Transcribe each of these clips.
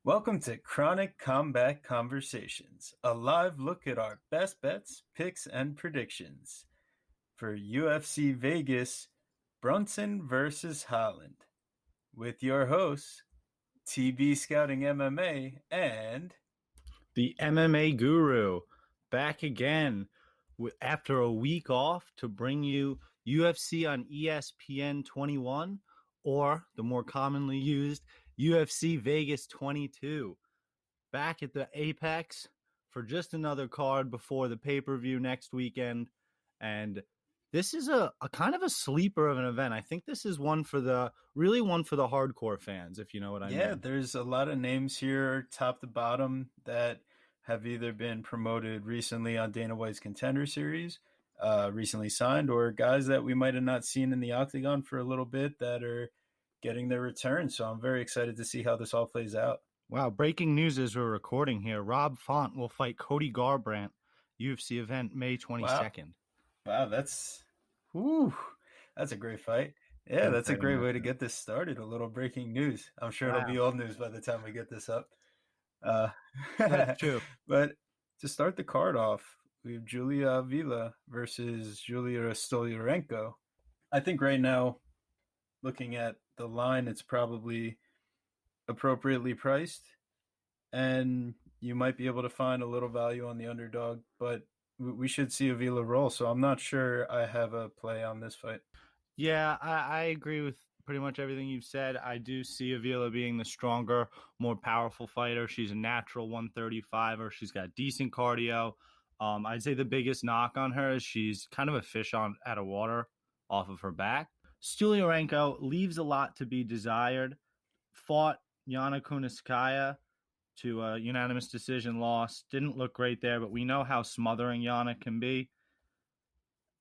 Welcome to Chronic Combat Conversations, a live look at our best bets, picks, and predictions for UFC Vegas, Brunson versus Holland, with your hosts, TB Scouting MMA and the MMA Guru, back again after a week off to bring you UFC on ESPN 21, or the more commonly used UFC Vegas 22. Back at the Apex for just another card before the pay-per-view next weekend. And this is a kind of a sleeper of an event. I think this is one for the hardcore fans, if you know what I mean. Yeah, there's a lot of names here, top to bottom, that have either been promoted recently on Dana White's Contender Series, recently signed, or guys that we might have not seen in the octagon for a little bit that are getting their return. So I'm very excited to see how this all plays out. Wow, breaking news as we're recording here. Rob Font will fight Cody Garbrandt, UFC event May 22nd. Wow, that's a great fight. Yeah, that's a great way to get this started. A little breaking news. I'm sure it'll be old news by the time we get this up. That's true. But to start the card off, we have Julia Avila versus Julia Stoliarenko. I think right now, looking at the line, it's probably appropriately priced, and you might be able to find a little value on the underdog, but we should see Avila roll, so I'm not sure I have a play on this fight. Yeah, I agree with pretty much everything you've said. I do see Avila being the stronger, more powerful fighter. She's a natural 135er. She's got decent cardio. I'd say the biggest knock on her is she's kind of a fish out of water off of her back. Stoliarenko leaves a lot to be desired. Fought Yana Kunitskaya to a unanimous decision loss. Didn't look great there, but we know how smothering Yana can be.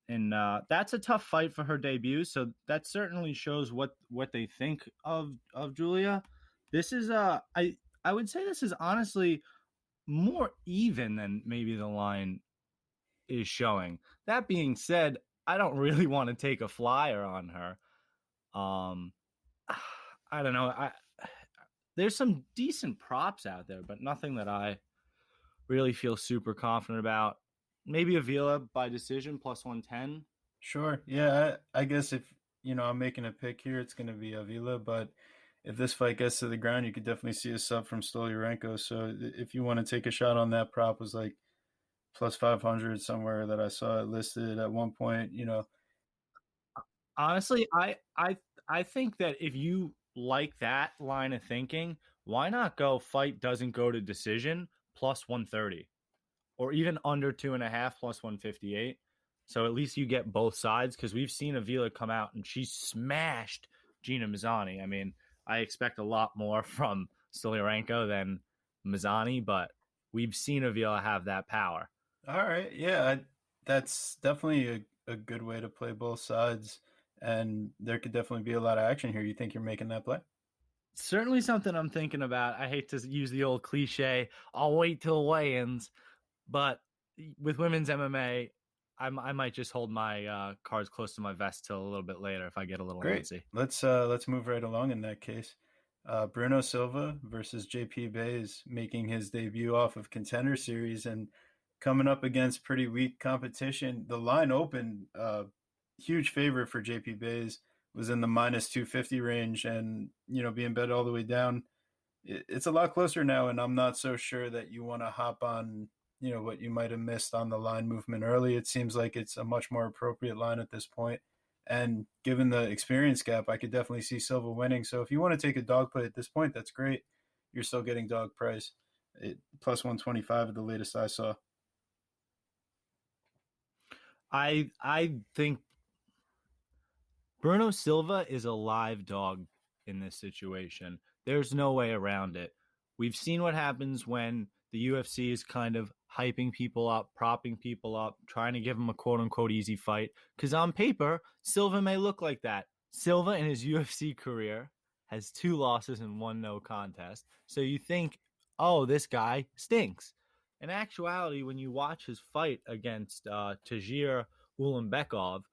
And that's a tough fight for her debut, so that certainly shows what they think of Julia. This is I would say this is honestly more even than maybe the line is showing. That being said, I don't really want to take a flyer on her. I don't know. There's some decent props out there, but nothing that I really feel super confident about. Maybe Avila by decision plus 110. Sure. Yeah, I guess if I'm making a pick here, it's going to be Avila. But if this fight gets to the ground, you could definitely see a sub from Stoliarenko. So if you want to take a shot on that, prop was like plus 500 somewhere that I saw it listed at one point. Honestly, I think that if you like that line of thinking, why not go fight doesn't go to decision plus 130? Or even under 2.5 plus 158. So at least you get both sides, because we've seen Avila come out and she smashed Gina Mazzani. I mean, I expect a lot more from Stoliarenko than Mazzani, but we've seen Avila have that power. All right. Yeah, that's definitely a good way to play both sides. And there could definitely be a lot of action here. You think you're making that play? Certainly something I'm thinking about. I hate to use the old cliche, I'll wait till weigh-ins. But with women's MMA, I might just hold my cards close to my vest till a little bit later if I get a little antsy. Let's move right along in that case. Bruno Silva versus JP Baze, making his debut off of Contender Series and coming up against pretty weak competition. The line opened huge favorite for JP Baze, was in the minus 250 range, and being bet all the way down. It's a lot closer now, and I'm not so sure that you want to hop on what you might have missed on the line movement early. It seems like it's a much more appropriate line at this point. And given the experience gap, I could definitely see Silva winning. So if you want to take a dog play at this point, that's great. You're still getting dog price. Plus 125 at the latest I saw. I think Bruno Silva is a live dog in this situation. There's no way around it. We've seen what happens when the UFC is kind of hyping people up, propping people up, trying to give them a quote-unquote easy fight. Because on paper, Silva may look like that. Silva in his UFC career has 2 losses and 1 no contest. So you think, oh, this guy stinks. In actuality, when you watch his fight against Tagir Ulanbekov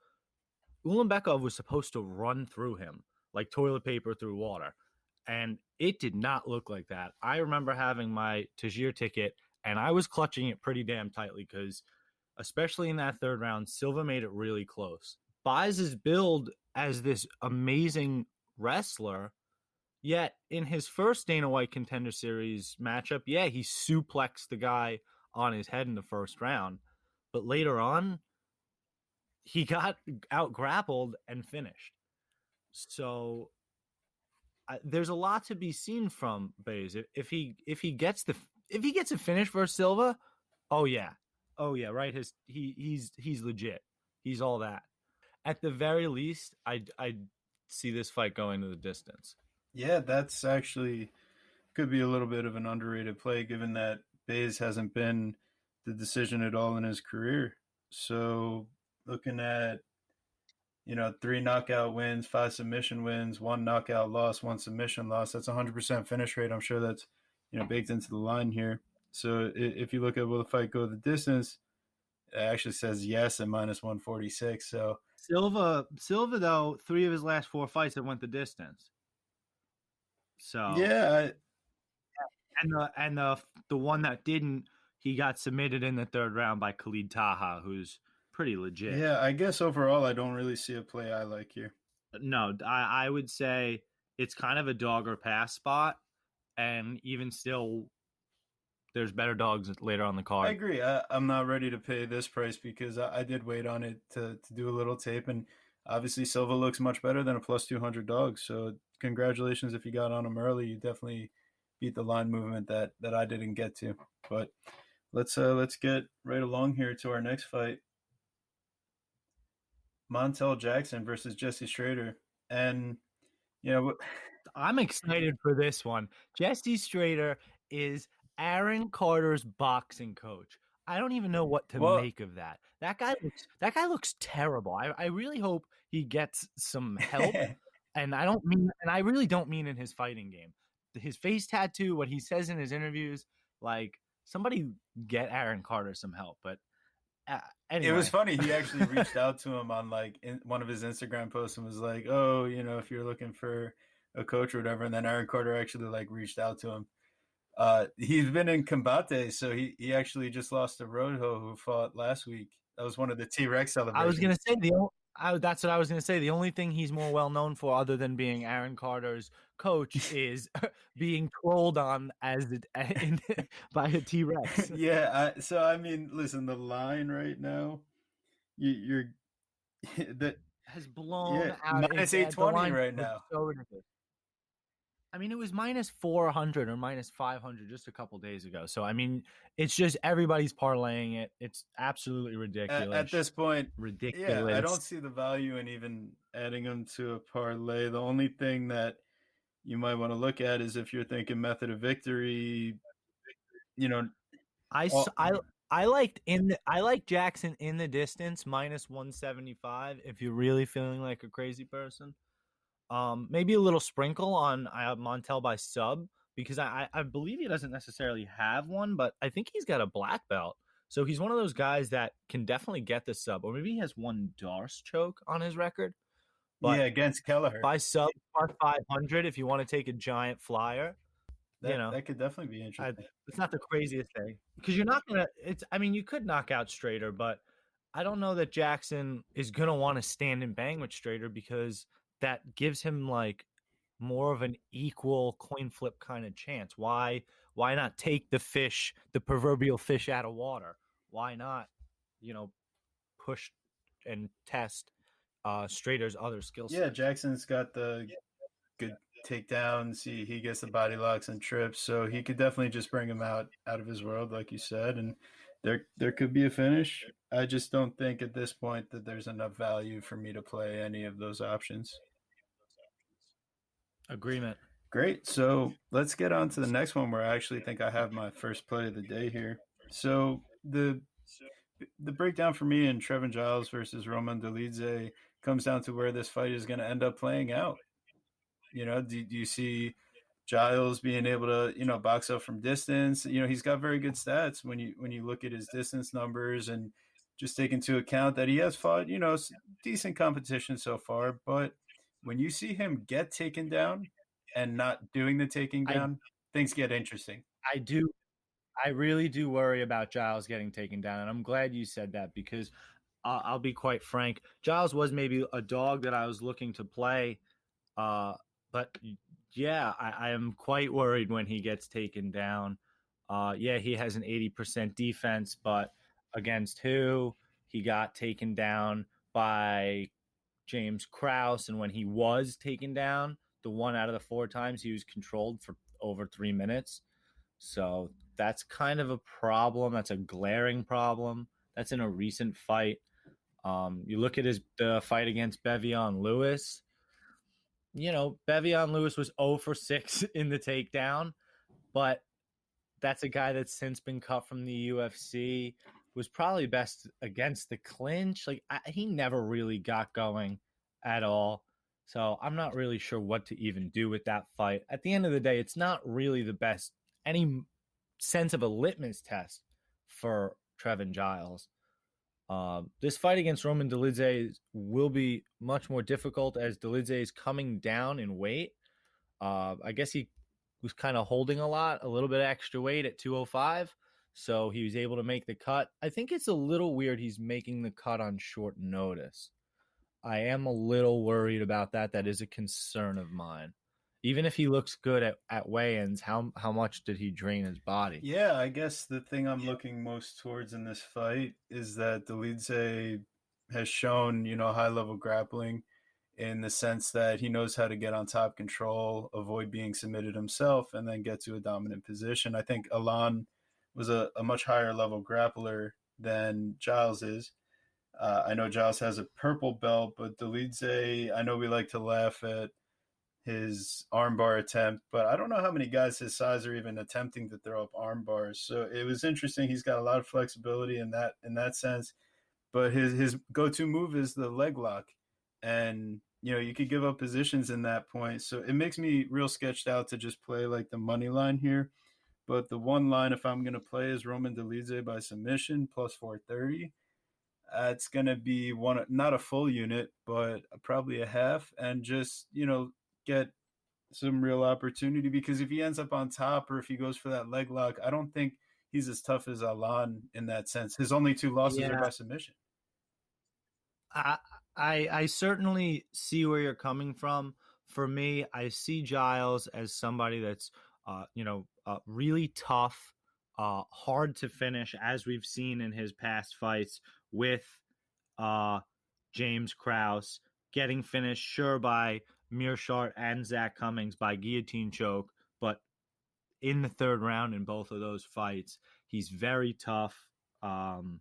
was supposed to run through him like toilet paper through water. And it did not look like that. I remember having my Tajir ticket, and I was clutching it pretty damn tightly because, especially in that third round, Silva made it really close. Baze is billed as this amazing wrestler, yet in his first Dana White Contender Series matchup, yeah, he suplexed the guy on his head in the first round. But later on, he got out grappled and finished. So there's a lot to be seen from Baze. If he gets a finish versus Silva, oh yeah, right. He's legit. He's all that. At the very least, I see this fight going to the distance. Yeah, that's actually could be a little bit of an underrated play, given that Baze hasn't been the decision at all in his career. So looking at 3 knockout wins, 5 submission wins, 1 knockout loss, 1 submission loss. That's 100% finish rate. I'm sure that's baked into the line here. So if you look at will the fight go the distance, it actually says yes at -146. So Silva though, 3 of his last 4 fights have went the distance. So yeah, and the one that didn't, he got submitted in the third round by Khalid Taha, who's pretty legit. Yeah, I guess overall I don't really see a play I like here. No, I would say it's kind of a dog or pass spot, and even still, there's better dogs later on the card. I agree. I'm not ready to pay this price because I did wait on it to do a little tape, and obviously Silva looks much better than a +200 dog. So congratulations if you got on him early. You definitely beat the line movement that I didn't get to. But let's get right along here to our next fight. Montel Jackson versus Jesse Strader. And I'm excited for this one. Jesse Strader is Aaron Carter's boxing coach. I don't even know what to make of that. That guy looks terrible. I really hope he gets some help. And I really don't mean in his fighting game. His face tattoo, what he says in his interviews, like, somebody get Aaron Carter some help. But anyway. It was funny. He actually reached out to him on one of his Instagram posts and was like, "Oh, if you're looking for a coach or whatever." And then Aaron Carter actually reached out to him. He's been in combate, so he actually just lost to Rojo, who fought last week. That was one of the T-Rex celebrations. I was gonna say that's what I was gonna say. The only thing he's more well known for, other than being Aaron Carter's coach, is being trolled on by a T-Rex. Yeah. So I mean, listen, the line right now, you're that has blown out. -820 right now. So ridiculous. I mean, it was -400 or -500 just a couple days ago. So, I mean, it's just everybody's parlaying it. It's absolutely ridiculous. At this point, ridiculous. Yeah, I don't see the value in even adding them to a parlay. The only thing that you might want to look at is if you're thinking method of victory. I like Jackson in the distance -175 if you're really feeling like a crazy person. Maybe a little sprinkle on Montel by sub, because I believe he doesn't necessarily have one, but I think he's got a black belt. So he's one of those guys that can definitely get the sub, or maybe he has one Darce choke on his record. But yeah, against Kelleher. By sub +500 if you want to take a giant flyer. That could definitely be interesting. It's not the craziest thing, because you're not gonna. You could knock out Strader, but I don't know that Jackson is gonna want to stand and bang with Strader, because that gives him more of an equal coin flip kind of chance. Why not take the proverbial fish out of water? Why not, push and test Strader's other skill sets? Yeah, Jackson's got the good takedowns. He gets the body locks and trips, so he could definitely just bring him out of his world, like you said, and there could be a finish. I just don't think at this point that there's enough value for me to play any of those options. Agreement. Great. So let's get on to the next one, where I actually think I have my first play of the day here. So the breakdown for me in Trevin Giles versus Roman Dolidze comes down to where this fight is going to end up playing out. Do you see Giles being able to, box up from distance? He's got very good stats when you look at his distance numbers, and just take into account that he has fought, decent competition so far. But when you see him get taken down, and not doing the taking I down, things get interesting. I do I really do worry about Giles getting taken down, and I'm glad you said that because I'll be quite frank. Giles was maybe a dog that I was looking to play, but yeah, I am quite worried when he gets taken down. Yeah, he has an 80% defense, but against who? He got taken down by James Krause, and when he was taken down, the one out of the four times he was controlled for over 3 minutes. So that's kind of a problem. That's a glaring problem. That's in a recent fight. You look at the fight against Bevion Lewis. Bevion Lewis was 0 for 6 in the takedown, but that's a guy that's since been cut from the UFC. Was probably best against the clinch. Like he never really got going at all. So I'm not really sure what to even do with that fight. At the end of the day, it's not really the best any sense of a litmus test for Trevin Giles. This fight against Roman Dolidze will be much more difficult as Dolidze is coming down in weight. I guess he was kind of holding a little bit extra weight at 205, so he was able to make the cut. I think it's a little weird he's making the cut on short notice. I am a little worried about that. That is a concern of mine. Even if he looks good at weigh-ins, how much did he drain his body? Yeah, I guess the thing I'm looking most towards in this fight is that Dolidze has shown, high level grappling in the sense that he knows how to get on top control, avoid being submitted himself, and then get to a dominant position. I think Alan was a much higher level grappler than Giles is. I know Giles has a purple belt, but Dolidze, I know we like to laugh at his armbar attempt, but I don't know how many guys his size are even attempting to throw up arm bars. So it was interesting. He's got a lot of flexibility in that sense, but his go-to move is the leg lock, and you could give up positions in that point. So it makes me real sketched out to just play like the money line here. But the one line, if I'm going to play, is Roman Dolidze by submission plus 430. It's going to be not a full unit, but probably a half, and just get some real opportunity, because if he ends up on top or if he goes for that leg lock, I don't think he's as tough as Alan in that sense. His only two losses are Yeah, by submission. I, I certainly see where you're coming from. For me, I see Giles as somebody that's really tough, hard to finish, as we've seen in his past fights with uh, James Krause, getting finished sure by Mearshart and Zach Cummings by guillotine choke, but in the third round in both of those fights, he's very tough. One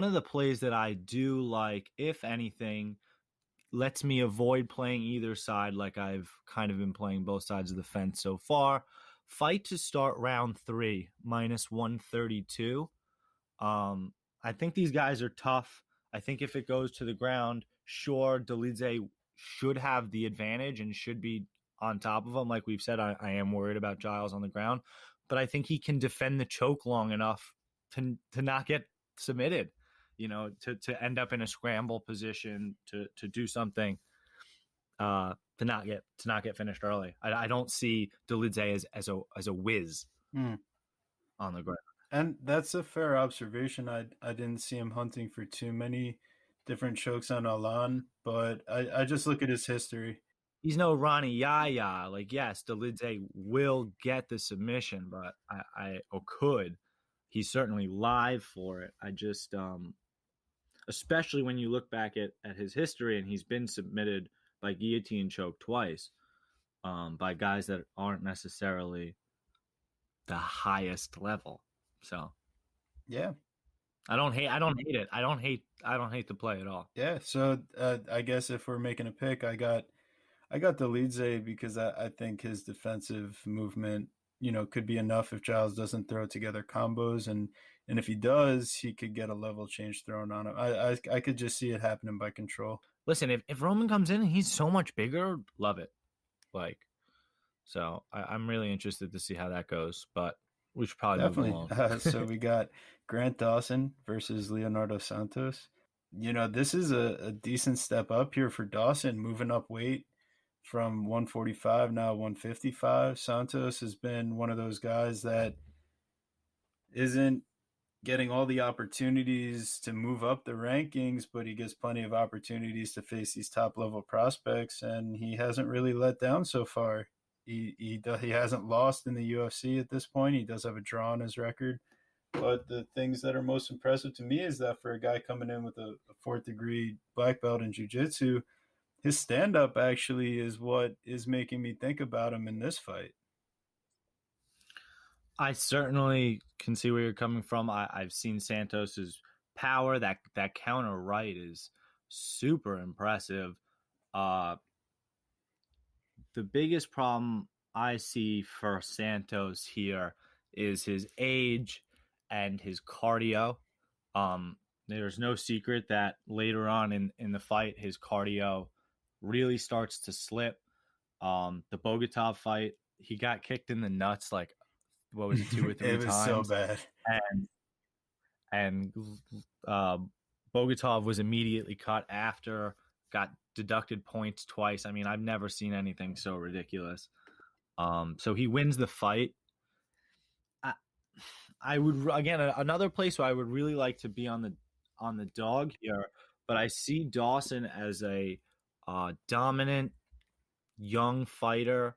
of the plays that I do like, if anything, lets me avoid playing either side like I've kind of been playing both sides of the fence so far. Fight to start round 3, minus 132. I think these guys are tough. I think if it goes to the ground, sure, Dolidze should have the advantage and should be on top of him. Like we've said, I am worried about Giles on the ground, but I think he can defend the choke long enough to not get submitted, to end up in a scramble position, to do something, to not get finished early. I don't see Dolidze as a whiz on the ground. And that's a fair observation. I didn't see him hunting for too many different chokes on Alan, but I just look at his history. He's no Ronnie Yaya. Like, yes, Dolidze will get the submission, but or could. He's certainly live for it. I just, especially when you look back at his history, and he's been submitted by guillotine choke twice, by guys that aren't necessarily the highest level. So, Yeah. I don't hate it. I don't hate the play at all. Yeah. So I guess if we're making a pick, I got Dolidze because I think his defensive movement, could be enough if Giles doesn't throw together combos, and if he does, he could get a level change thrown on him. I could just see it happening by control. Listen, if Roman comes in and he's so much bigger, love it. So I'm really interested to see how that goes, but we should probably move along. So we got Grant Dawson versus Leonardo Santos. This is a decent step up here for Dawson, moving up weight from 145, now 155. Santos has been one of those guys that isn't getting all the opportunities to move up the rankings, but he gets plenty of opportunities to face these top level prospects, and he hasn't really let down so far. He hasn't lost in the UFC at this point. He does have a draw on his record, but the things that are most impressive to me is that for a guy coming in with a fourth degree black belt in jiu-jitsu, his stand up actually is what is making me think about him in this fight. I certainly can see where you're coming from. I've seen Santos's power. That counter right is super impressive. Uh, the biggest problem I see for Santos here is his age and his cardio. There's no secret that later on in the fight, his cardio really starts to slip. The Bogotov fight, he got kicked in the nuts like, what was it, 2 or 3 It was so times, bad. and uh, Bogotov was immediately cut after, got deducted points twice. I mean, I've never seen anything so ridiculous. So he wins the fight. I would, again, another place where I would really like to be on the dog here, but I see Dawson as a dominant young fighter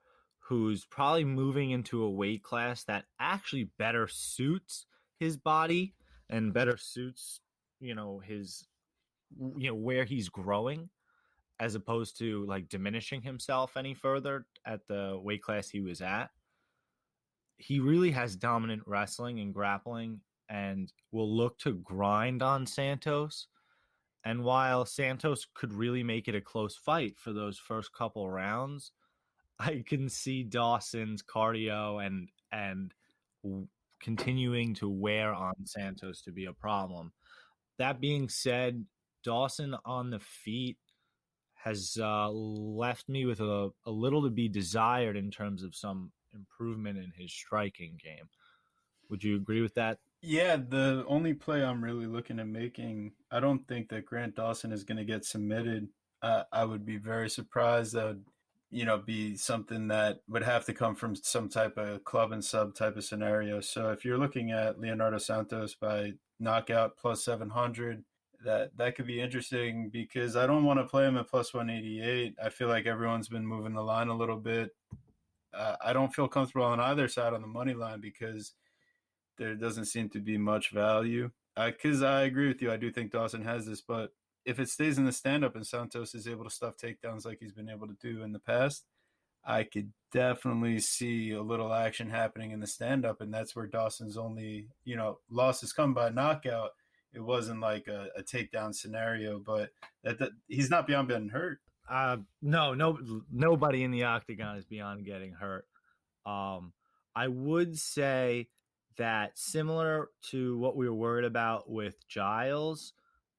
who's probably moving into a weight class that actually better suits his body and better suits, his, where he's growing, as opposed to like diminishing himself any further at the weight class he was at. He really has dominant wrestling and grappling and will look to grind on Santos. And while Santos could really make it a close fight for those first couple rounds, I can see Dawson's cardio and continuing to wear on Santos to be a problem. That being said, Dawson on the feet has left me with a little to be desired in terms of some improvement in his striking game. Would you agree with that? Yeah, the only play I'm really looking at making, I don't think that Grant Dawson is going to get submitted. I would be very surprised. That would, be something that would have to come from some type of club and sub type of scenario. So if you're looking at Leonardo Santos by knockout plus 700, that could be interesting because I don't want to play him at plus 188. I feel like everyone's been moving the line a little bit. I don't feel comfortable on either side on the money line because there doesn't seem to be much value. Because I agree with you. I do think Dawson has this, but if it stays in the stand-up and Santos is able to stuff takedowns like he's been able to do in the past, I could definitely see a little action happening in the stand-up, and that's where Dawson's only, losses come by knockout. It wasn't like a takedown scenario, but that he's not beyond being hurt. No, nobody in the octagon is beyond getting hurt. I would say that similar to what we were worried about with Giles,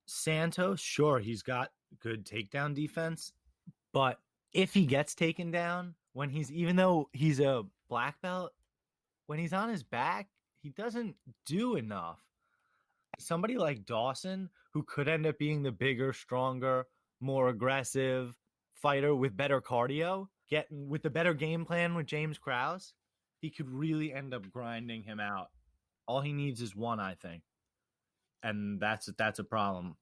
Santos, sure, he's got good takedown defense, but if he gets taken down, even though he's a black belt, when he's on his back, he doesn't do enough. Somebody like Dawson, who could end up being the bigger, stronger, more aggressive fighter with better cardio, with the better game plan with James Krause, he could really end up grinding him out. All he needs is one, I think. And that's a problem.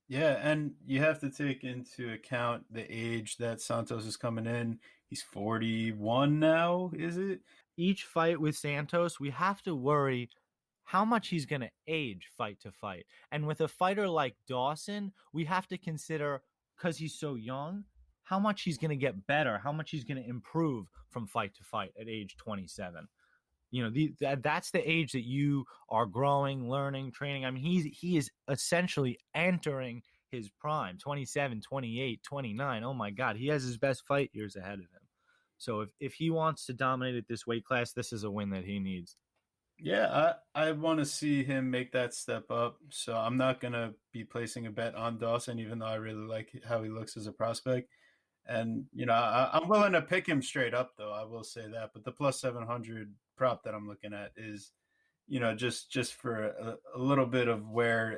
Yeah, and you have to take into account the age that Santos is coming in. He's 41 now, is it? Each fight with Santos, we have to worry how much he's going to age fight to fight. And with a fighter like Dawson, we have to consider, because he's so young, how much he's going to get better, how much he's going to improve from fight to fight at age 27. That's the age that you are growing, learning, training. I mean, he is essentially entering his prime, 27, 28, 29. Oh my God, he has his best fight years ahead of him. So if he wants to dominate at this weight class, this is a win that he needs. Yeah, I want to see him make that step up. So I'm not going to be placing a bet on Dawson, even though I really like how he looks as a prospect. And, I'm willing to pick him straight up, though. I will say that. But the plus 700 prop that I'm looking at is, just for a little bit of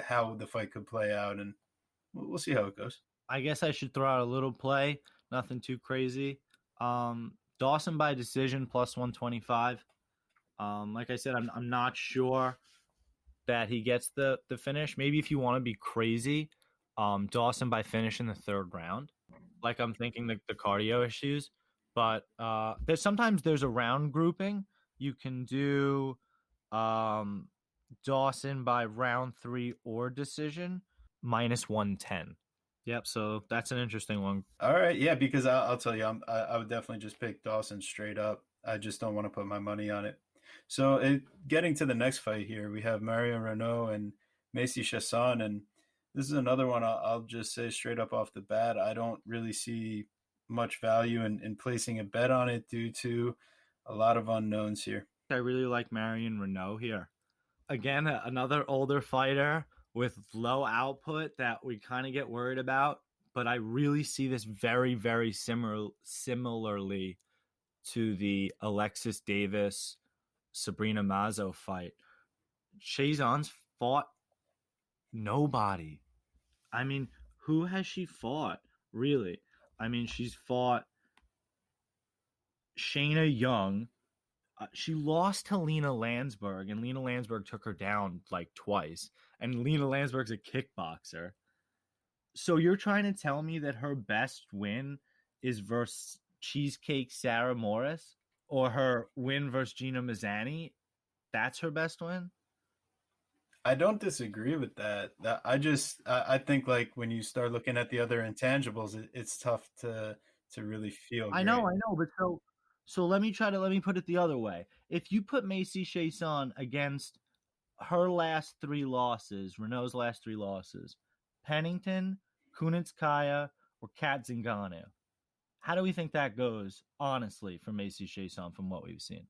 how the fight could play out. And we'll see how it goes. I guess I should throw out a little play. Nothing too crazy. Dawson by decision plus 125. Like I said, I'm not sure that he gets the finish. Maybe if you want to be crazy, Dawson by finish in the third round. Like I'm thinking the cardio issues, but there's a round grouping. You can do um, Dawson by round 3 or decision minus 110. Yep. So that's an interesting one. All right, yeah, because I'll tell you, I would definitely just pick Dawson straight up. I just don't want to put my money on it. So, getting to the next fight here, we have Marion Renault and Macy Chasson, and this is another one. I'll just say straight up off the bat, I don't really see much value in placing a bet on it due to a lot of unknowns here. I really like Marion Renault here. Again, another older fighter with low output that we kind of get worried about, but I really see this very, very similarly to the Alexis Davis Sabrina Mazo fight. Cheyenne's fought nobody. I mean, who has she fought, really? I mean, she's fought Shayna Young. She lost to Lena Landsberg, and Lena Landsberg took her down like twice. And Lena Landsberg's a kickboxer. So you're trying to tell me that her best win is versus Cheesecake Sarah Morris? Or her win versus Gina Mazzani? That's her best win? I don't disagree with that. I think like when you start looking at the other intangibles, it's tough to really feel great. I know, but so let me put it the other way. If you put Macy Chasson against her last 3 losses, Renault's last 3 losses, Pennington, Kunitskaya, or Kat Zingano, how do we think that goes, honestly, for Macy Chasson from what we've seen?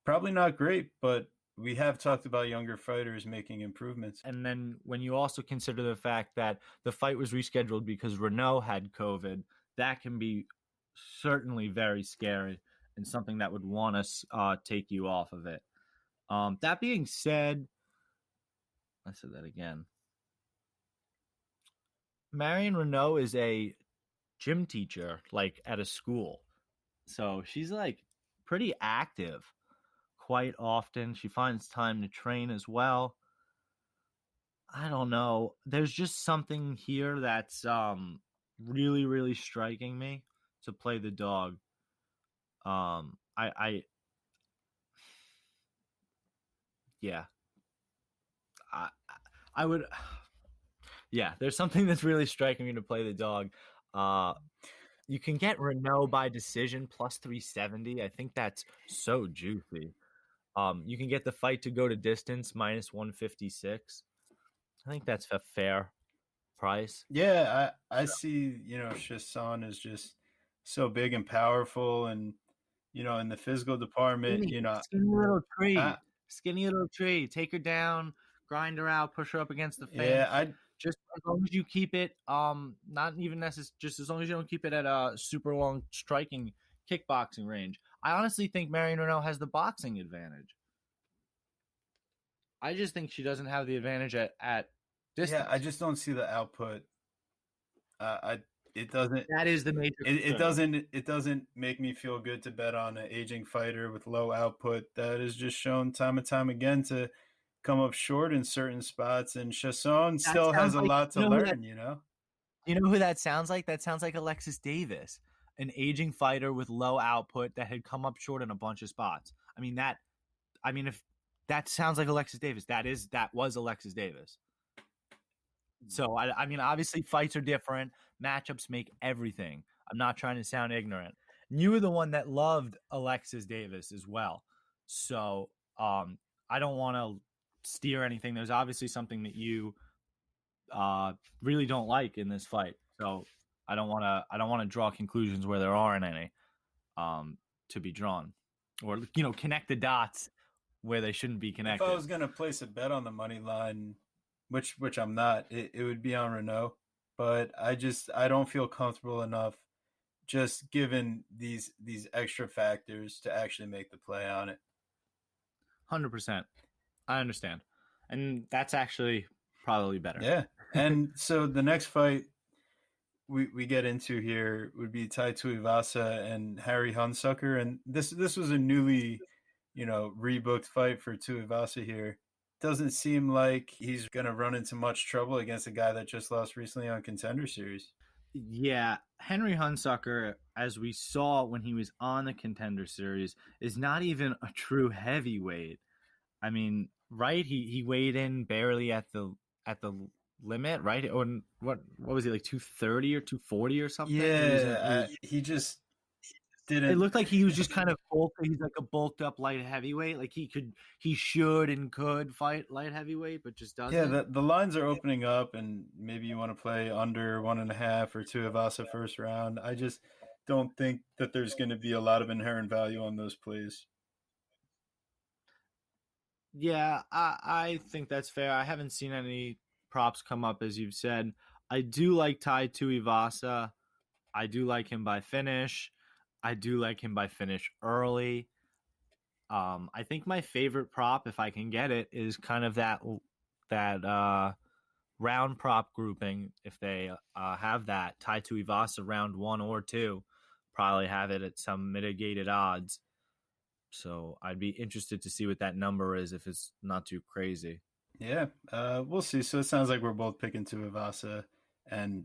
Probably not great, but we have talked about younger fighters making improvements. And then when you also consider the fact that the fight was rescheduled because Renault had COVID, that can be certainly very scary and something that would want to take you off of it. That being said, I said that again. Marion Renault is a gym teacher, like at a school. So she's like pretty active quite often. She finds time to train as well. I don't know. There's just something here that's really, really striking me to play the dog. I yeah. I would yeah, there's something that's really striking me to play the dog. You can get Renault by decision plus 370. I think that's so juicy. You can get the fight to go to distance minus 156. I think that's a fair price. Yeah, I see, Chasson is just so big and powerful and in the physical department, Skinny little tree. I, Skinny little tree. Take her down, grind her out, push her up against the fence. yeah, just as long as you keep it, not even necessarily, just as long as you don't keep it at a super long striking kickboxing range. I honestly think Marion Renault has the boxing advantage. I just think she doesn't have the advantage at distance. Yeah, I just don't see the output. It doesn't. That is the major. It doesn't make me feel good to bet on an aging fighter with low output that is just shown time and time again to come up short in certain spots. And Chasson still has a lot to learn. You know who that sounds like? That sounds like Alexis Davis, an aging fighter with low output that had come up short in a bunch of spots. If that sounds like Alexis Davis, that was Alexis Davis. So, obviously fights are different. Matchups make everything. I'm not trying to sound ignorant. And you were the one that loved Alexis Davis as well. So, I don't want to steer anything. There's obviously something that you really don't like in this fight. So, I don't want to draw conclusions where there aren't any to be drawn, or connect the dots where they shouldn't be connected. If I was going to place a bet on the money line, which I'm not, it would be on Renault, but I don't feel comfortable enough just given these extra factors to actually make the play on it. 100%. I understand. And that's actually probably better. Yeah. And so the next fight, we get into here would be Tai Tuivasa and Harry Hunsucker, and this was a newly, rebooked fight for Tuivasa here. Doesn't seem like he's gonna run into much trouble against a guy that just lost recently on Contender Series. Yeah, Henry Hunsucker, as we saw when he was on the Contender Series, is not even a true heavyweight. I mean, right? He weighed in barely at the limit, right? Or what was he, like 230 or 240 or something? He just It didn't. looked like he was just kind of bulk. He's like a bulked up light heavyweight. Like he should and could fight light heavyweight, but just Yeah, doesn't. the lines are opening up, and maybe you want to play under 1.5 or two of Asa first round. I just don't think that there's going to be a lot of inherent value on those plays. Yeah, I think that's fair. I haven't seen any props come up as you've said. I do like Tai Tuivasa. I do like him by finish. I do like him by finish early. I think my favorite prop, if I can get it, is kind of that round prop grouping. If they have that Tai Tuivasa round 1 or 2, probably have it at some mitigated odds. So I'd be interested to see what that number is if it's not too crazy. Yeah, we'll see. So it sounds like we're both picking Tuivasa, and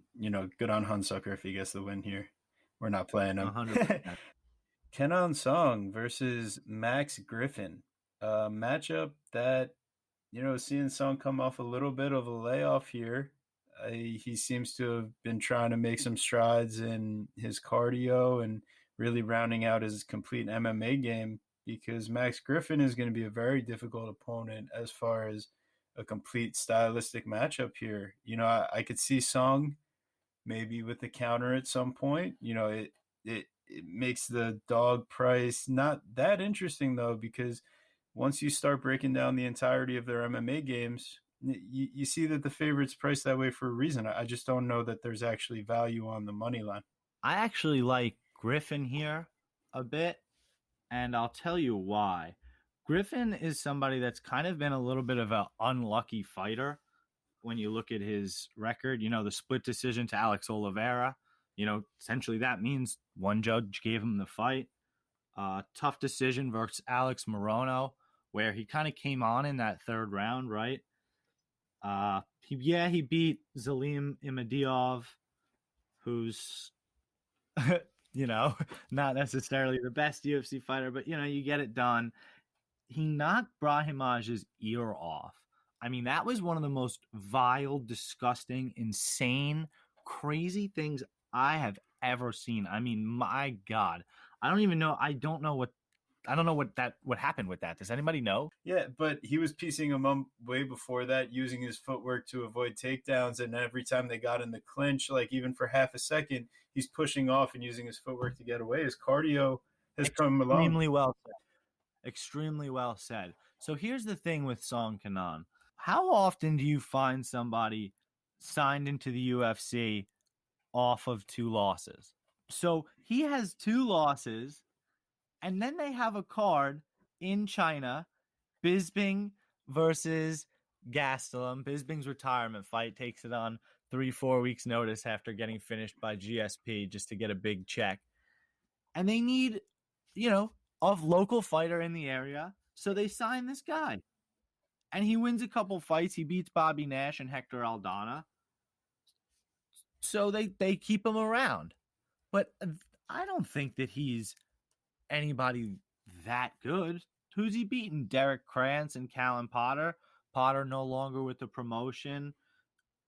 good on Hunsucker if he gets the win here. We're not playing him. 100%. Kenan Song versus Max Griffin, a matchup that seeing Song come off a little bit of a layoff here. He seems to have been trying to make some strides in his cardio and really rounding out his complete MMA game, because Max Griffin is going to be a very difficult opponent as far as a complete stylistic matchup here. I could see Song maybe with the counter at some point. It makes the dog price not that interesting though, because once you start breaking down the entirety of their MMA games, you see that the favorite's priced that way for a reason. I just don't know that there's actually value on the money line. I actually like Griffin here a bit, and I'll tell you why. Griffin is somebody that's kind of been a little bit of an unlucky fighter when you look at his record. The split decision to Alex Oliveira. Essentially that means one judge gave him the fight. Tough decision versus Alex Morono, where he kind of came on in that third round, right? He beat Zalim Imadiov, who's not necessarily the best UFC fighter, but you get it done. He knocked Brahimaj's ear off. I mean, that was one of the most vile, disgusting, insane, crazy things I have ever seen. I mean, my God. I don't know what happened with that. Does anybody know? Yeah, but he was piecing him up way before that, using his footwork to avoid takedowns. And every time they got in the clinch, like even for half a second, he's pushing off and using his footwork to get away. His cardio has come along. Extremely well said. Extremely well said. So here's the thing with Song Kenan. How often do you find somebody signed into the UFC off of 2 losses? So he has 2 losses, and then they have a card in China, Bisping versus Gastelum. Bisping's retirement fight, takes it on 3-4 weeks notice after getting finished by GSP just to get a big check. And they need, a local fighter in the area, so they sign this guy. And he wins a couple fights. He beats Bobby Nash and Hector Aldana. So they keep him around. But I don't think that he's anybody that good. Who's he beaten? Derek Krantz and Callan Potter. Potter no longer with the promotion.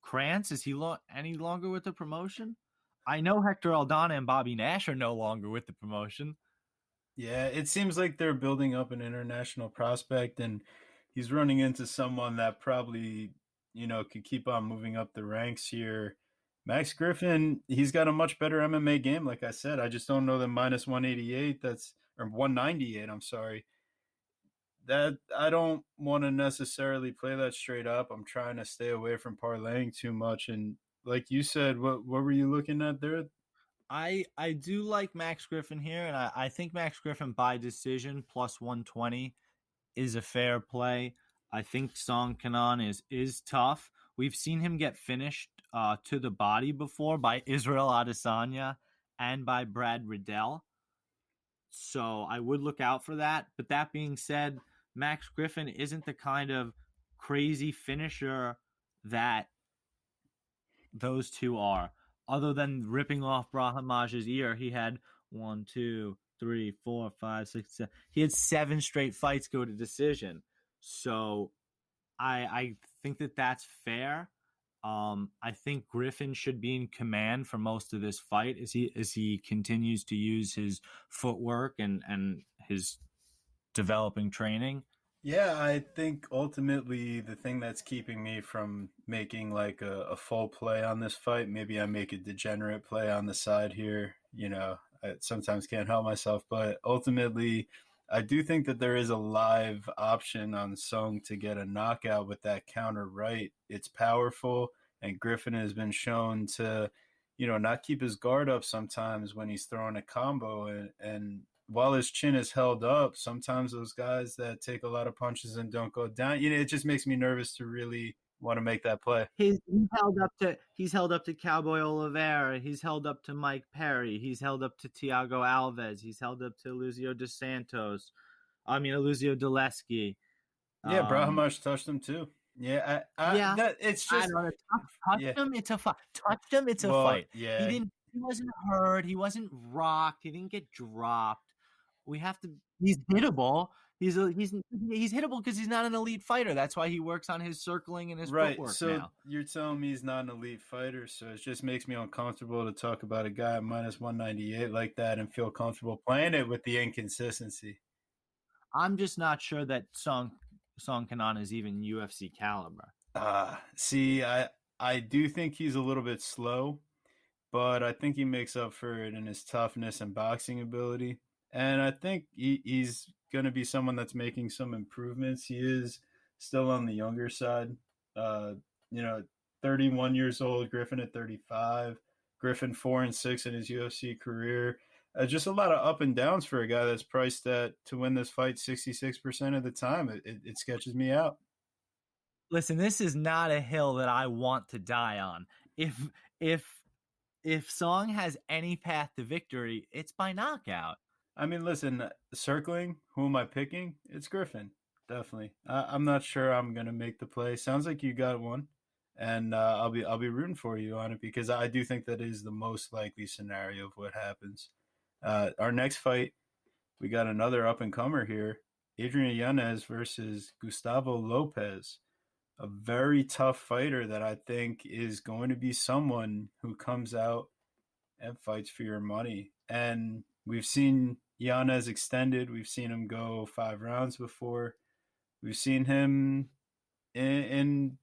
Krantz, is he any longer with the promotion? I know Hector Aldana and Bobby Nash are no longer with the promotion. Yeah, it seems like they're building up an international prospect, and he's running into someone that probably, could keep on moving up the ranks here. Max Griffin, he's got a much better MMA game, like I said. I just don't know the minus 188, or 198, I'm sorry. That I don't want to necessarily play that straight up. I'm trying to stay away from parlaying too much. And like you said, what were you looking at there? I do like Max Griffin here, and I think Max Griffin by decision plus 120 is a fair play. I think Song Kenan is tough. We've seen him get finished to the body before by Israel Adesanya and by Brad Riddell. So I would look out for that. But that being said, Max Griffin isn't the kind of crazy finisher that those two are. Other than ripping off Brahimaj's ear, he had 1, 2, 3, 4, 5, 6, 7. He had 7 straight fights go to decision. So I think that that's fair. I think Griffin should be in command for most of this fight as he continues to use his footwork and his developing training. Yeah, I think ultimately the thing that's keeping me from making like a full play on this fight, maybe I make a degenerate play on the side here. I sometimes can't help myself, but ultimately, I do think that there is a live option on Sung to get a knockout with that counter right. It's powerful, and Griffin has been shown to, not keep his guard up sometimes when he's throwing a combo, and while his chin is held up, sometimes those guys that take a lot of punches and don't go down, it just makes me nervous to really want to make that play. He's held up to Cowboy Oliveira. He's held up to Mike Perry. He's held up to Thiago Alves. He's held up to Lucio Gillespie. Yeah, Brahimaj touched him too. Yeah, it's just touched him. It's a fight. Touched him. It's a fight. Yeah, He wasn't hurt. He wasn't rocked. He didn't get dropped. He's hittable. He's hittable because he's not an elite fighter. That's why he works on his circling and his footwork so now. You're telling me he's not an elite fighter, so it just makes me uncomfortable to talk about a guy at minus 198 like that and feel comfortable playing it with the inconsistency. I'm just not sure that Song Kanan is even UFC caliber. See, I do think he's a little bit slow, but I think he makes up for it in his toughness and boxing ability. And I think he's going to be someone that's making some improvements. He is still on the younger side. 31 years old, Griffin at 35. Griffin 4-6 in his UFC career. Just a lot of up and downs for a guy that's priced to win this fight 66% of the time. It sketches me out. Listen, this is not a hill that I want to die on. If Song has any path to victory, it's by knockout. I mean, listen, circling, who am I picking? It's Griffin, definitely. I'm not sure I'm gonna make the play. Sounds like you got one, and I'll be rooting for you on it because I do think that is the most likely scenario of what happens. Our next fight, we got another up and comer here, Adriana versus Gustavo Lopez, a very tough fighter that I think is going to be someone who comes out and fights for your money. And we've seen Yanez extended. We've seen him go 5 rounds before. We've seen him in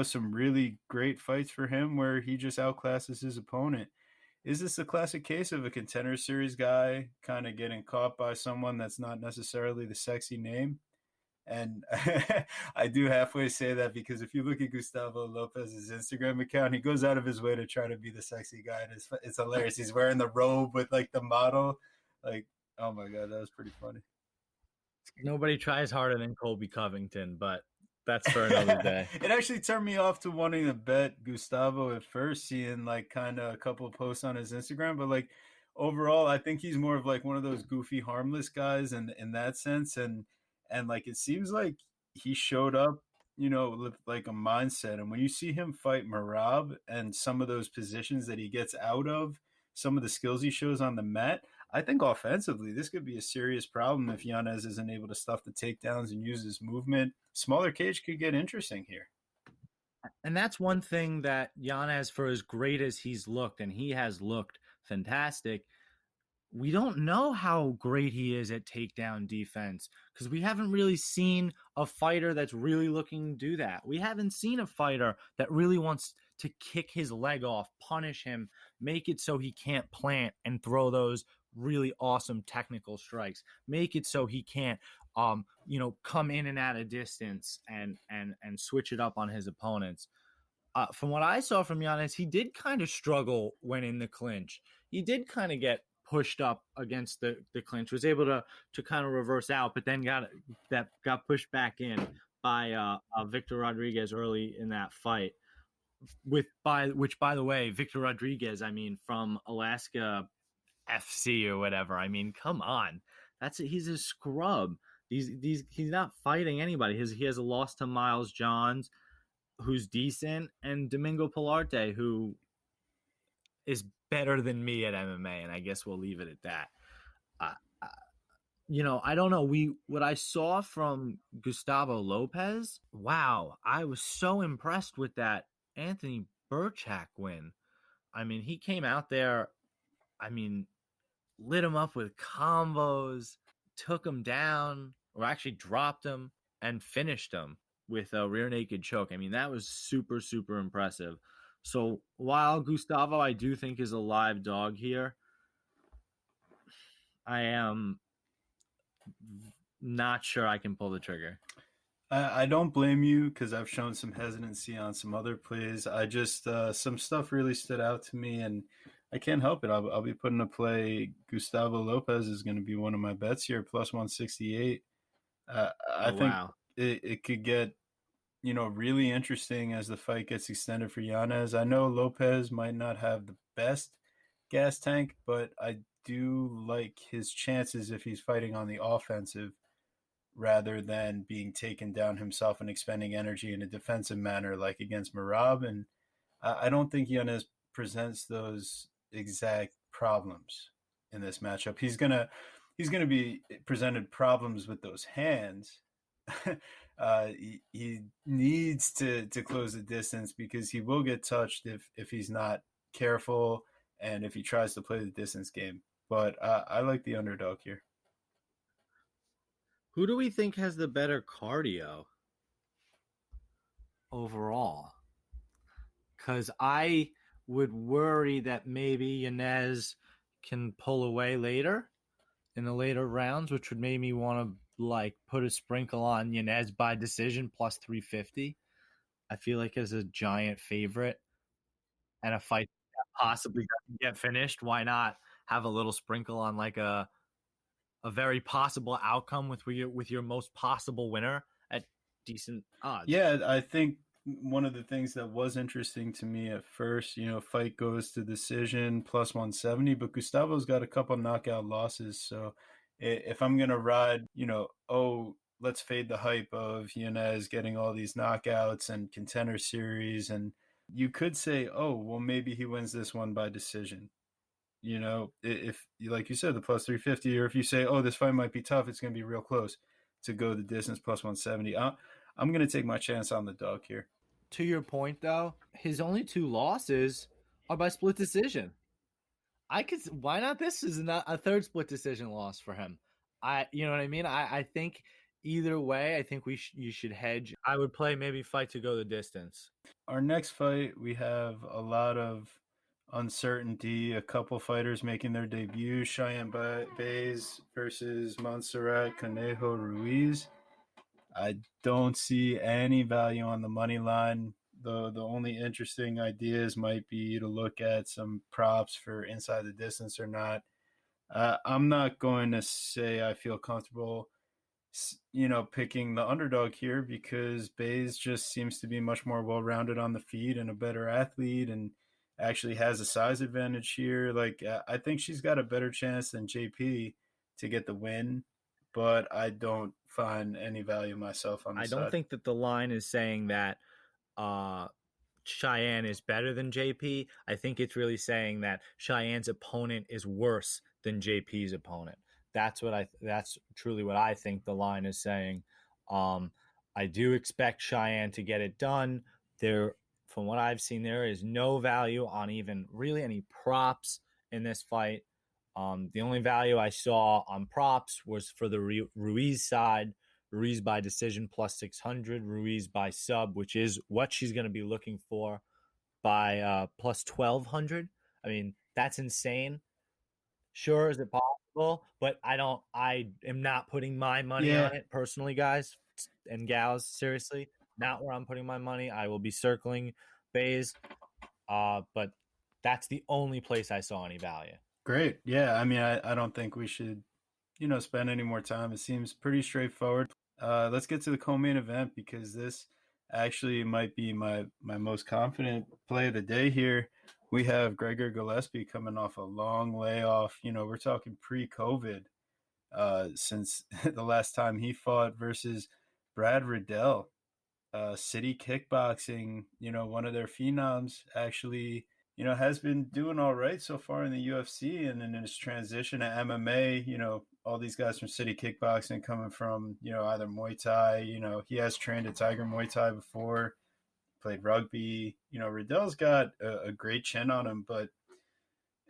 some really great fights for him where he just outclasses his opponent. Is this a classic case of a contender series guy kind of getting caught by someone that's not necessarily the sexy name? And I do halfway say that because if you look at Gustavo Lopez's Instagram account, he goes out of his way to try to be the sexy guy. And it's hilarious. He's wearing the robe with like the model. Like, oh my God, that was pretty funny. Nobody tries harder than Colby Covington, but that's for another day. It actually turned me off to wanting to bet Gustavo at first, seeing like kind of a couple of posts on his Instagram. But like overall, I think he's more of like one of those goofy, harmless guys in that sense. And like it seems like he showed up, with like a mindset. And when you see him fight Merab and some of those positions that he gets out of, some of the skills he shows on the mat, I think offensively this could be a serious problem if Yanez isn't able to stuff the takedowns and use his movement. Smaller cage could get interesting here. And that's one thing that Yanez, for as great as he's looked, and he has looked fantastic, we don't know how great he is at takedown defense because we haven't really seen a fighter that's really looking to do that. We haven't seen a fighter that really wants to kick his leg off, punish him, make it so he can't plant and throw those really awesome technical strikes, make it so he can't come in and out of distance and switch it up on his opponents. From what I saw from Yanez, he did kind of struggle when in the clinch. He did kind of get pushed up against the clinch, was able to kind of reverse out, but then got pushed back in by Victor Rodriguez early in that fight. which by the way, Victor Rodriguez, I mean, from Alaska FC or whatever. I mean, come on, he's a scrub. He's not fighting anybody. He has a loss to Miles Johns, who's decent, and Domingo Pilarte, who is better than me at MMA, and I guess we'll leave it at that. Uh, I don't know. What I saw from Gustavo Lopez, wow, I was so impressed with that Anthony Burchak win. I mean, he came out there, I mean, lit him up with combos, took him down, or actually dropped him and finished him with a rear naked choke. I mean, that was super, super impressive. So while Gustavo, I do think, is a live dog here, I am not sure I can pull the trigger. I don't blame you because I've shown some hesitancy on some other plays. I just some stuff really stood out to me, and I can't help it. I'll be putting a play. Gustavo Lopez is going to be one of my bets here, plus 168. I Oh, think wow. it could get really interesting as the fight gets extended for Yanez. I know Lopez might not have the best gas tank, but I do like his chances if he's fighting on the offensive rather than being taken down himself and expending energy in a defensive manner like against Marab. And I don't think Yanez presents those exact problems in this matchup. He's gonna be presented problems with those hands. He needs to close the distance because he will get touched if he's not careful and if he tries to play the distance game. But I like the underdog here. Who do we think has the better cardio overall? Because I would worry that maybe Yanez can pull away later in the later rounds, which would make me want to put a sprinkle on Yanez by decision plus 350. I feel like as a giant favorite and a fight that possibly doesn't get finished, why not have a little sprinkle on a very possible outcome with your most possible winner at decent odds? Yeah, I think one of the things that was interesting to me at first, fight goes to decision plus 170, but Gustavo's got a couple knockout losses. So if I'm going to ride, oh, let's fade the hype of Yanez getting all these knockouts and contender series. And you could say, oh, well, maybe he wins this one by decision. If, like you said, the plus 350, or if you say, oh, this fight might be tough, it's going to be real close to go the distance plus 170. I'm going to take my chance on the dog here. To your point, though, his only two losses are by split decision. Why not? This is not a third split decision loss for him. You know what I mean? I think either way, I think you should hedge. I would play maybe fight to go the distance. Our next fight, we have a lot of uncertainty. A couple fighters making their debut: Cheyenne Baze versus Montserrat Kaneho Ruiz. I don't see any value on the money line. The only interesting ideas might be to look at some props for inside the distance or not. I'm not going to say I feel comfortable, picking the underdog here because Baze just seems to be much more well-rounded on the feet and a better athlete and actually has a size advantage here. Like I think she's got a better chance than JP to get the win, but I don't find any value myself on the I don't side. think that the line is saying that Cheyenne is better than JP. I think it's really saying that Cheyenne's opponent is worse than JP's opponent. That's truly what I think the line is saying. I do expect Cheyenne to get it done. From what I've seen, there is no value on even really any props in this fight. The only value I saw on props was for the Ruiz side. Ruiz by decision plus 600, Ruiz by sub, which is what she's going to be looking for, by plus 1200. I mean, that's insane. Sure, is it possible? But I am not putting my money Yeah, on it personally, guys and gals. Seriously, not where I'm putting my money. I will be circling Baze, but that's the only place I saw any value. great. Yeah, I mean, I don't think we should, spend any more time. It seems pretty straightforward. Let's get to the co-main event because this actually might be my most confident play of the day here. We have Gregor Gillespie coming off a long layoff. We're talking pre-COVID, since the last time he fought versus Brad Riddell. City Kickboxing, one of their phenoms, actually, has been doing all right so far in the UFC, and in his transition to MMA, all these guys from City Kickboxing coming from, either Muay Thai, he has trained at Tiger Muay Thai before, played rugby. Riddell's got a great chin on him, but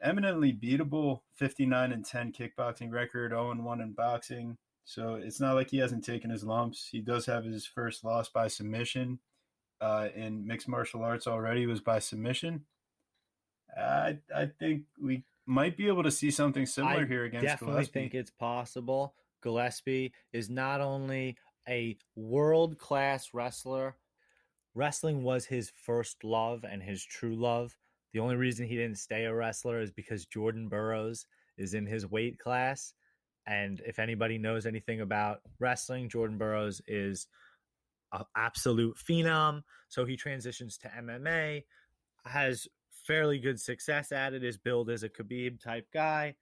eminently beatable 59-10 kickboxing record, 0-1 in boxing. So it's not like he hasn't taken his lumps. He does have his first loss by submission. In mixed martial arts already was by submission. I think we might be able to see something similar I here against definitely Gillespie. think it's possible. Gillespie is not only a world-class wrestler. Wrestling was his first love and his true love. The only reason he didn't stay a wrestler is because Jordan Burroughs is in his weight class. And if anybody knows anything about wrestling, Jordan Burroughs is an absolute phenom. So he transitions to MMA, has fairly good success at it, is billed as a Khabib type guy,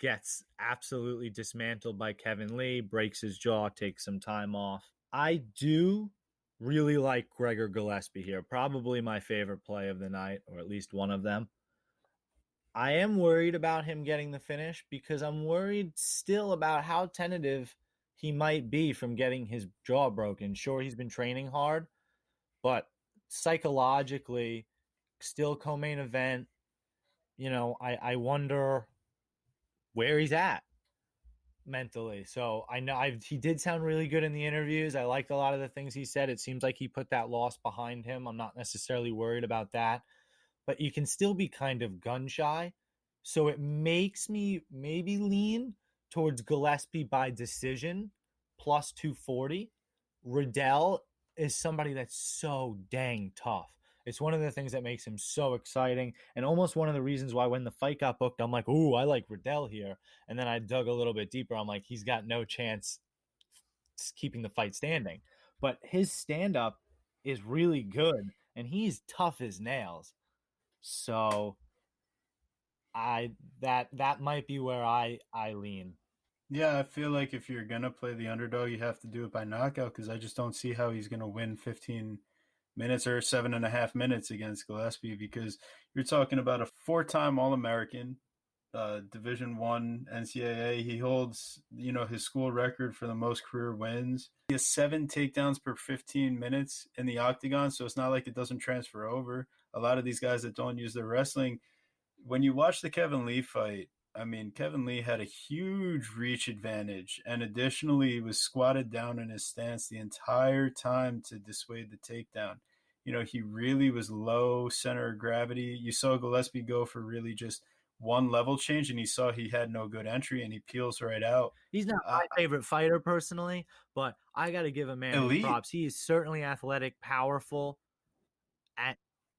gets absolutely dismantled by Kevin Lee, breaks his jaw, takes some time off. I do really like Gregor Gillespie here. Probably my favorite play of the night, or at least one of them. I am worried about him getting the finish because I'm worried still about how tentative he might be from getting his jaw broken. Sure, he's been training hard, but psychologically, still co-main event. I wonder where he's at mentally. So I know he did sound really good in the interviews. I liked a lot of the things he said. It seems like he put that loss behind him. I'm not necessarily worried about that, but you can still be kind of gun shy. So it makes me maybe lean towards Gillespie by decision plus 240. Riddell is somebody that's so dang tough. It's one of the things that makes him so exciting, and almost one of the reasons why when the fight got booked, I'm like, ooh, I like Riddell here. And then I dug a little bit deeper. I'm like, he's got no chance keeping the fight standing. But his stand up is really good, and he's tough as nails. So that might be where I lean. Yeah, I feel like if you're gonna play the underdog, you have to do it by knockout, because I just don't see how he's gonna win 15 minutes or 7.5 minutes against Gillespie, because you're talking about a four-time All-American, Division One NCAA. He holds, his school record for the most career wins. He has 7 takedowns per 15 minutes in the octagon, so it's not like it doesn't transfer over. A lot of these guys that don't use their wrestling, when you watch the Kevin Lee fight, I mean, Kevin Lee had a huge reach advantage, and additionally, he was squatted down in his stance the entire time to dissuade the takedown. He really was low center of gravity. You saw Gillespie go for really just one level change, and he saw he had no good entry, and he peels right out. He's not my favorite fighter personally, but I got to give a man his Elite. props. He is certainly athletic, powerful,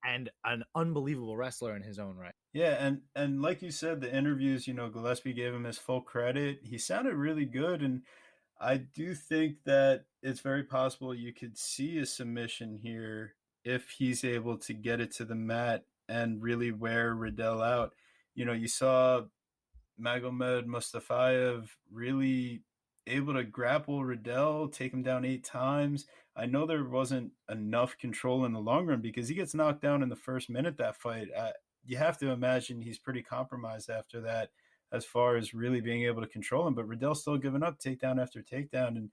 and an unbelievable wrestler in his own right. Yeah, and like you said, the interviews, Gillespie gave him his full credit. He sounded really good, and I do think that it's very possible you could see a submission here if he's able to get it to the mat and really wear Riddell out. You saw Magomed Mustafayev really able to grapple Riddell, take him down 8 times. I know there wasn't enough control in the long run because he gets knocked down in the first minute that fight. You have to imagine he's pretty compromised after that as far as really being able to control him. But Riddell's still giving up takedown after takedown. And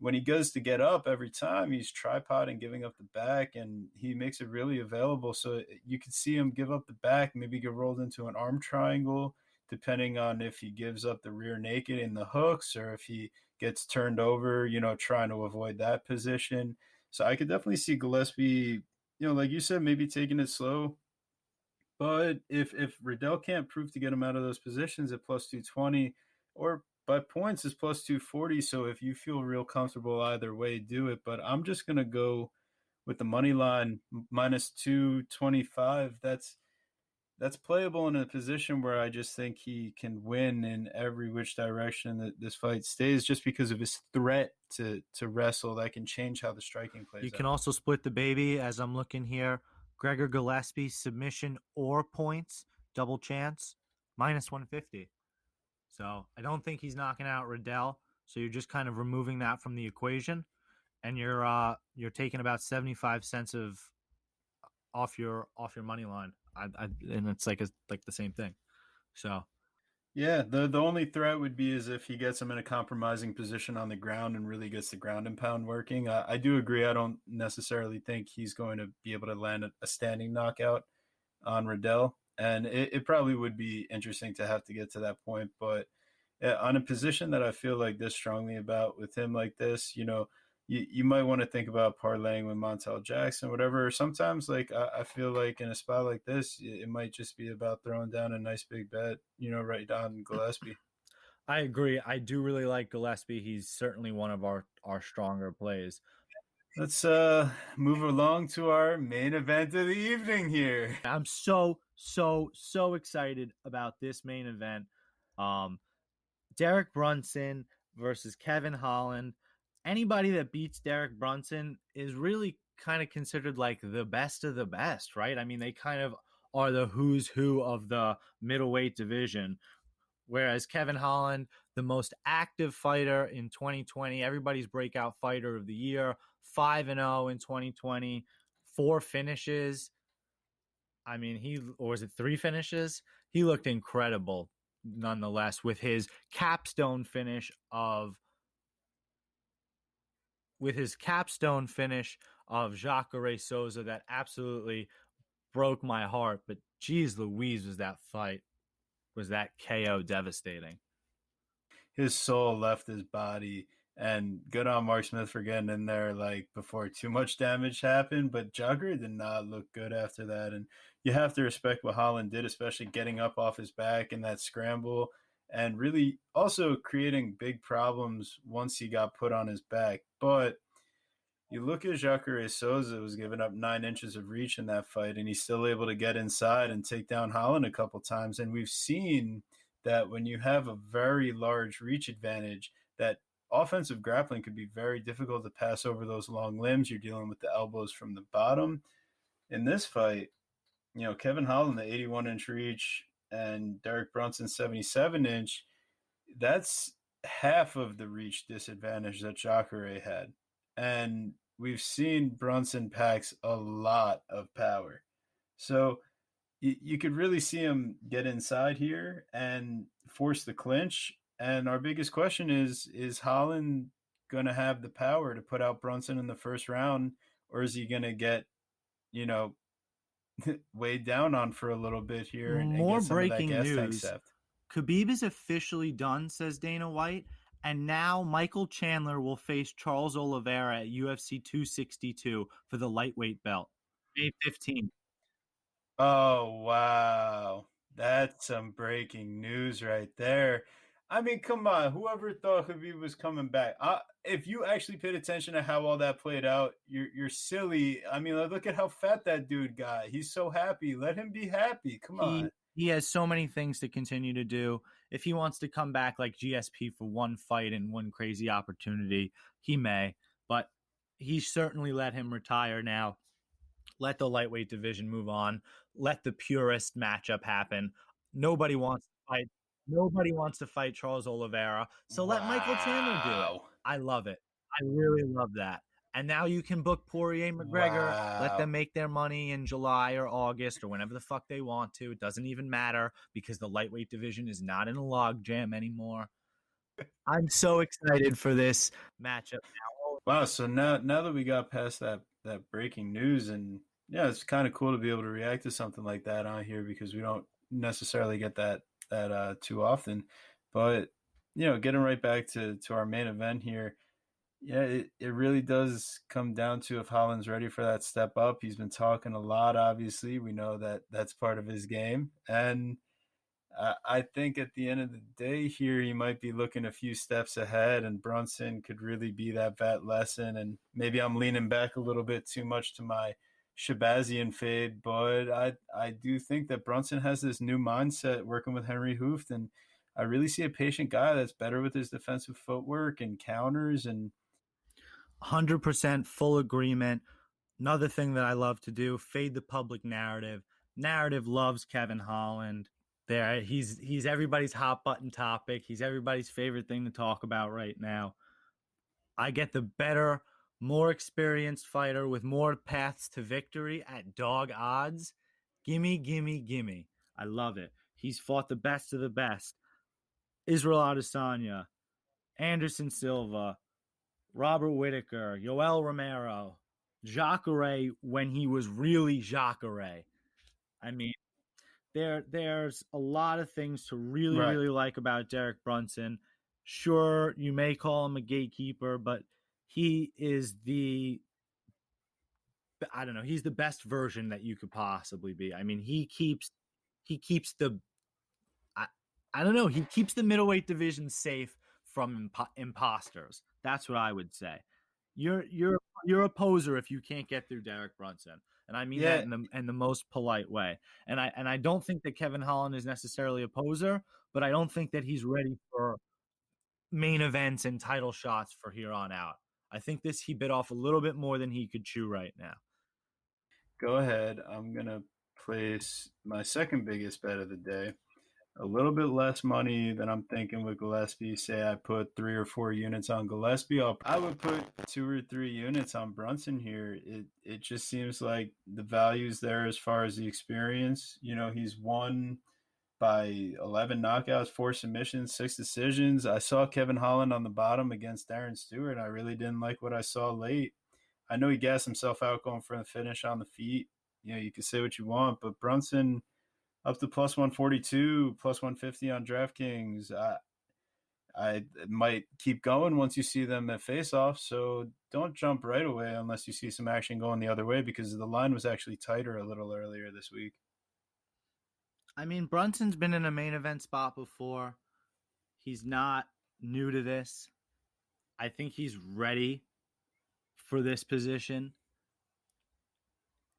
when he goes to get up every time, he's tripoding, giving up the back, and he makes it really available. So you could see him give up the back, maybe get rolled into an arm triangle, depending on if he gives up the rear naked in the hooks or if he gets turned over, trying to avoid that position. So I could definitely see Gillespie, like you said, maybe taking it slow. But if Riddell can't prove to get him out of those positions at plus 220, or by points is plus 240. So if you feel real comfortable either way, do it. But I'm just going to go with the money line minus 225. that's playable in a position where I just think he can win in every which direction that this fight stays, just because of his threat to wrestle. That can change how the striking You plays can out. also split the baby as I'm looking here. Gregor Gillespie, submission or points, double chance, minus 150. So I don't think he's knocking out Riddell. So you're just kind of removing that from the equation, and you're taking about 75 cents of off your money line. And it's like the same thing. So Yeah, the only threat would be is if he gets him in a compromising position on the ground and really gets the ground and pound working. I do agree. I don't necessarily think he's going to be able to land a standing knockout on Riddell, and it probably would be interesting to have to get to that point. But on a position that I feel like this strongly about with him like this, you might want to think about parlaying with Montel Jackson, whatever. Sometimes, like I feel like in a spot like this, it might just be about throwing down a nice big bet, right on Gillespie. I agree. I do really like Gillespie. He's certainly one of our stronger plays. Let's move along to our main event of the evening here. I'm so excited about this main event. Um, Derek Brunson versus Kevin Holland. Anybody that beats Derek Brunson is really kind of considered like the best of the best, right? I mean, they kind of are the who's who of the middleweight division. Whereas Kevin Holland, the most active fighter in 2020, everybody's breakout fighter of the year, 5-0 in 2020, 4 finishes. I mean, or was it 3 finishes? He looked incredible nonetheless with his capstone finish of Jacare Souza that absolutely broke my heart. But geez Louise, was that KO devastating. His soul left his body, and good on Mark Smith for getting in there like before too much damage happened. But Jagger did not look good after that, and you have to respect what Holland did, especially getting up off his back in that scramble and really also creating big problems once he got put on his back. But you look at Jacare Souza was giving up 9 inches of reach in that fight, and he's still able to get inside and take down Holland a couple times. And we've seen that when you have a very large reach advantage, that offensive grappling could be very difficult to pass over those long limbs. You're dealing with the elbows from the bottom. In this fight, Kevin Holland, the 81-inch reach, and Derek Brunson, 77-inch, that's half of the reach disadvantage that Jacare had. And we've seen Brunson packs a lot of power. So you could really see him get inside here and force the clinch. And our biggest question is Holland going to have the power to put out Brunson in the first round, or is he going to get, you know, weighed down on for a little bit here and More get some of that breaking gas tank news. theft? Khabib is officially done, says Dana White, and now Michael Chandler will face Charles Oliveira at UFC 262 for the lightweight belt, May 15th. Oh, wow. That's some breaking news right there. I mean, come on. Whoever thought Khabib was coming back? If you actually paid attention to how all that played out, you're silly. I mean, look at how fat that dude got. He's so happy. Let him be happy. Come on. He has so many things to continue to do. If he wants to come back like GSP for one fight and one crazy opportunity, he may. But he certainly let him retire now. Let the lightweight division move on. Let the purest matchup happen. Nobody wants to fight. Nobody wants to fight Charles Oliveira. So let Michael Chandler do it. I love it. I really love that. And now you can book Poirier McGregor. Let them Wow. make their money in July or August or whenever the fuck they want to. It doesn't even matter because the lightweight division is not in a log jam anymore. I'm so excited for this matchup. Wow. So now that we got past that breaking news, and yeah, it's kind of cool to be able to react to something like that on here because we don't necessarily get that too often. But getting right back to our main event here. Yeah, it really does come down to if Holland's ready for that step up. He's been talking a lot, obviously. We know that that's part of his game. And I think at the end of the day here, he might be looking a few steps ahead, and Brunson could really be that vet lesson. And maybe I'm leaning back a little bit too much to my Shabazian fade, but I do think that Brunson has this new mindset working with Henry Hooft, and I really see a patient guy that's better with his defensive footwork and counters. And 100% full agreement. Another thing that I love to do, fade the public narrative. Narrative loves Kevin Holland. He's everybody's hot button topic. He's everybody's favorite thing to talk about right now. I get the better, more experienced fighter with more paths to victory at dog odds. Gimme, gimme, gimme. I love it. He's fought the best of the best. Israel Adesanya, Anderson Silva, Robert Whitaker, Yoel Romero, Jacare when he was really Jacare. I mean, there's a lot of things to really, right, really like about Derek Brunson. Sure, you may call him a gatekeeper, but he is I don't know, he's the best version that you could possibly be. I mean, he keeps the I don't know, he keeps the middleweight division safe from imposters. That's what I would say. You're a poser if you can't get through Derek Brunson, and I mean that yeah, in the most polite way. And I don't think that Kevin Holland is necessarily a poser, but I don't think that he's ready for main events and title shots for here on out. I think he bit off a little bit more than he could chew right now. go ahead. I'm gonna place my second biggest bet of the day. A little bit less money than I'm thinking with Gillespie. Say I put 3 or 4 units on Gillespie. I would put 2 or 3 units on Brunson here. It just seems like the value's there as far as the experience. You know, he's won by 11 knockouts, 4 submissions, 6 decisions. I saw Kevin Holland on the bottom against Darren Stewart. I really didn't like what I saw late. I know he gassed himself out going for the finish on the feet. You know, you can say what you want, but Brunson up to plus 142, plus 150 on DraftKings. I might keep going once you see them at face off. So don't jump right away unless you see some action going the other way, because the line was actually tighter a little earlier this week. I mean, Brunson's been in a main event spot before. He's not new to this. I think he's ready for this position.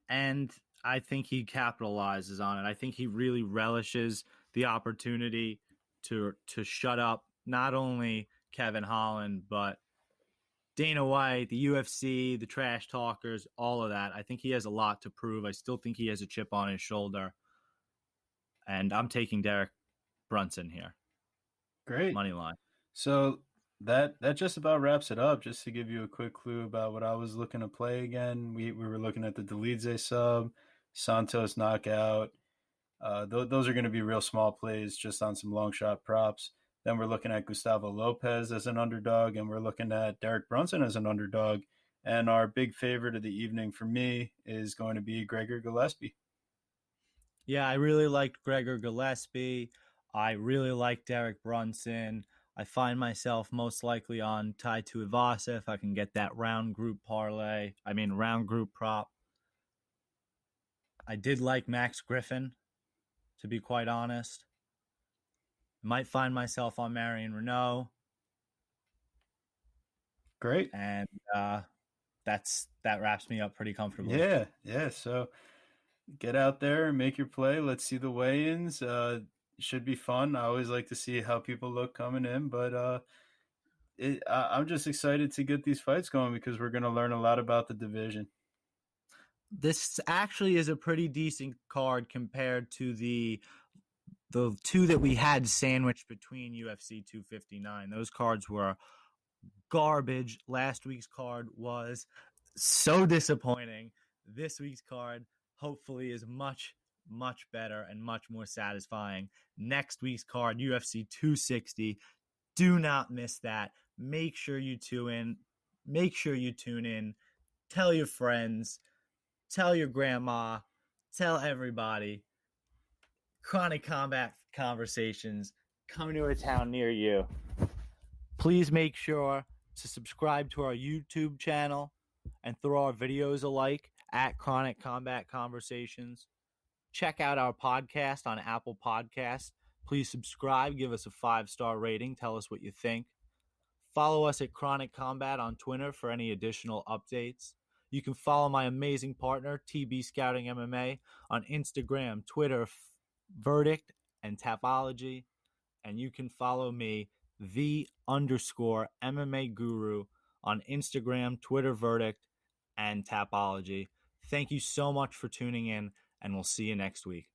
And I think he capitalizes on it. I think he really relishes the opportunity to shut up not only Kevin Holland, but Dana White, the UFC, the trash talkers, all of that. I think he has a lot to prove. I still think he has a chip on his shoulder. And I'm taking Derek Brunson here. Great. Money line. So that just about wraps it up. Just to give you a quick clue about what I was looking to play again, we were looking at the Delize sub, Santos knockout. Those are going to be real small plays just on some long shot props. Then we're looking at Gustavo Lopez as an underdog, and we're looking at Derek Brunson as an underdog. And our big favorite of the evening for me is going to be Gregor Gillespie. Yeah, I really liked Gregor Gillespie. I really like Derek Brunson. I find myself most likely on Tai Tuivasa if I can get that round group prop. I did like Max Griffin, to be quite honest. Might find myself on Marion Renault. Great. And that wraps me up pretty comfortably. Yeah. So get out there and make your play. Let's see the weigh-ins. Should be fun. I always like to see how people look coming in, but I'm just excited to get these fights going because we're going to learn a lot about the division. This actually is a pretty decent card compared to the two that we had sandwiched between UFC 259. Those cards were garbage. Last week's card was so disappointing. This week's card hopefully is much, much better and much more satisfying. Next week's card, UFC 260. Do not miss that. Make sure you tune in. Make sure you tune in. Tell your friends. Tell your grandma. Tell everybody. Chronic Combat Conversations coming to a town near you. Please make sure to subscribe to our YouTube channel and throw our videos alike at Chronic Combat Conversations. Check out our podcast on Apple Podcasts. Please subscribe, give us a 5-star rating, tell us what you think. Follow us at Chronic Combat on Twitter for any additional updates. You can follow my amazing partner, TB Scouting MMA, on Instagram, Twitter, Verdict, and Tapology. And you can follow me, _MMA Guru, on Instagram, Twitter, Verdict, and Tapology. Thank you so much for tuning in, and we'll see you next week.